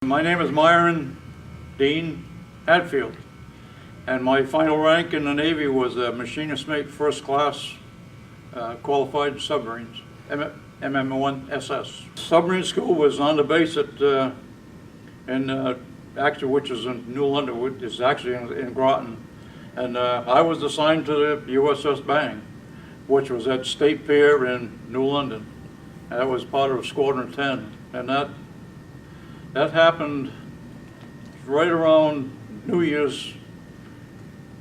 My name is Myron Dean Hadfield, and my final rank in the Navy was a machinist mate first class qualified submarines, MM1SS. Submarine school was on the base at, actually, which is in New London, which is actually in Groton, and I was assigned to the USS Bang, which was at State Pier in New London. And that was part of Squadron 10, and that happened right around New Year's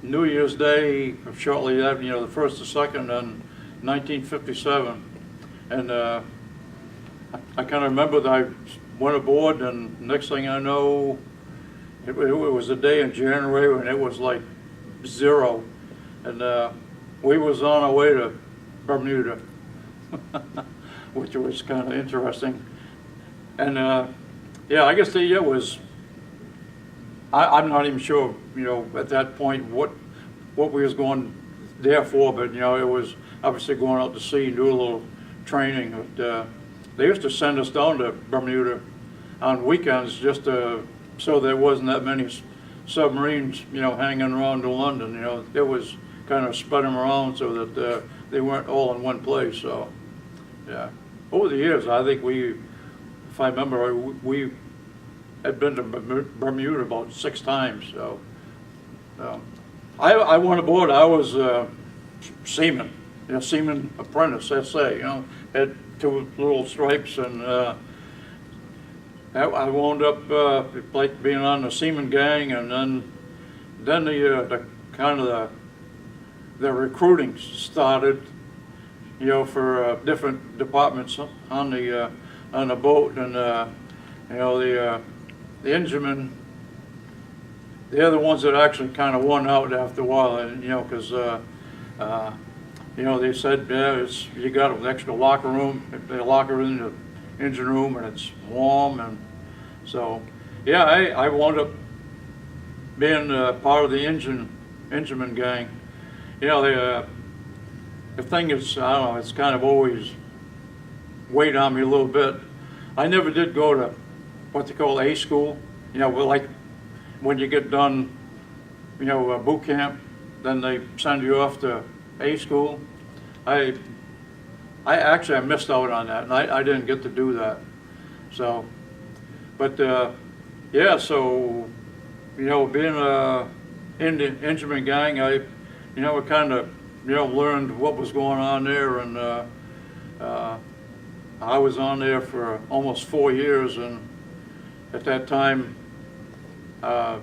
Day, shortly after, the 1st or 2nd in 1957. And I kind of remember that I went aboard, and next thing I know, it was a day in January when it was like 0. And we was on our way to Bermuda, which was kind of interesting. And yeah, I guess the year was, I'm not even sure, at that point what we was going there for, but it was obviously going out to sea, do a little training. But, they used to send us down to Bermuda on weekends just so there wasn't that many submarines, hanging around in London. It was kind of spread them around so that they weren't all in one place. So, yeah. Over the years, I think if I remember, we had been to Bermuda about 6 times. So, I went aboard. I was seaman, seaman apprentice, SA. Had 2 little stripes, and I wound up like being on the seaman gang, and then the kind of the recruiting started. For different departments on the boat, and the enginemen, they're the ones that actually kind of won out after a while, and because they said, yeah, you got an extra locker room. They lock her in the engine room, and it's warm, and so yeah, I wound up being part of the engineman gang. The thing is, I don't know, it's kind of always weighed on me a little bit. I never did go to what they call A school. Like when you get done, boot camp, then they send you off to A school. I missed out on that, and I didn't get to do that. So, but yeah, so being in the engineman gang, I kind of learned what was going on there, and I was on there for almost 4 years, and at that time I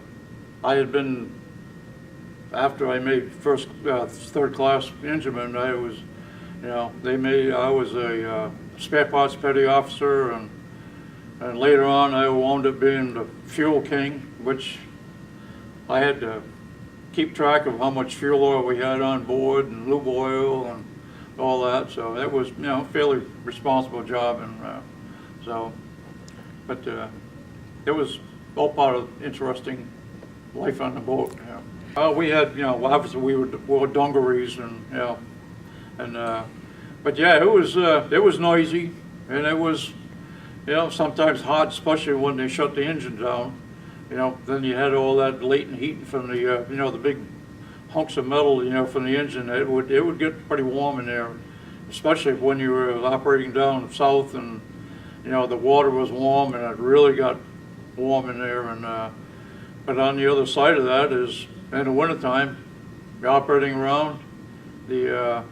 had been, after I made first, 3rd class engineman, I was, I was a spare parts petty officer, and later on I wound up being the fuel king, which I had to keep track of how much fuel oil we had on board, and lube oil, and all that. So that was, a fairly responsible job, and but it was all part of interesting life on the boat. We had, obviously we wore dungarees, and but yeah, it was noisy, and it was, sometimes hot, especially when they shut the engine down. Then you had all that latent heat from the, the big hunks of metal, from the engine. It would get pretty warm in there, especially when you were operating down south, and the water was warm, and it really got warm in there. And but on the other side of that is, in the wintertime, you're operating around the,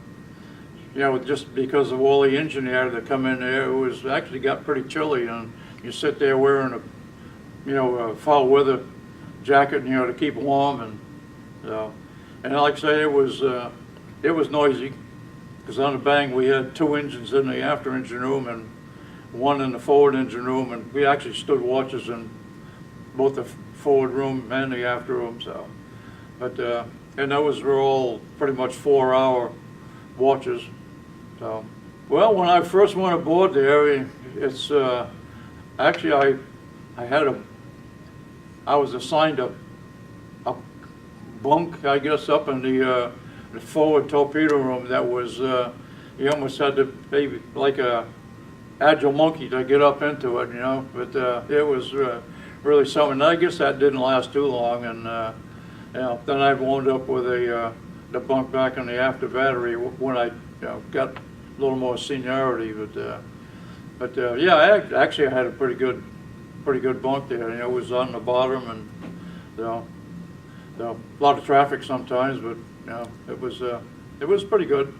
just because of all the engine air that come in there, it was actually got pretty chilly, and you sit there wearing a foul weather jacket, to keep warm, and like I say, it was noisy, because on the Bang we had 2 engines in the after engine room and 1 in the forward engine room, and we actually stood watches in both the forward room and the after room. So, but and those were all pretty much 4-hour watches. So, well, when I first went aboard there, it's actually I was assigned a bunk, I guess, up in the forward torpedo room that was, you almost had to be like a agile monkey to get up into it, but it was really something. I guess that didn't last too long, and then I wound up with the bunk back in the after battery when I got a little more seniority. But yeah, actually I had a pretty good bunk there. It was on the bottom, and a lot of traffic sometimes, but it was pretty good.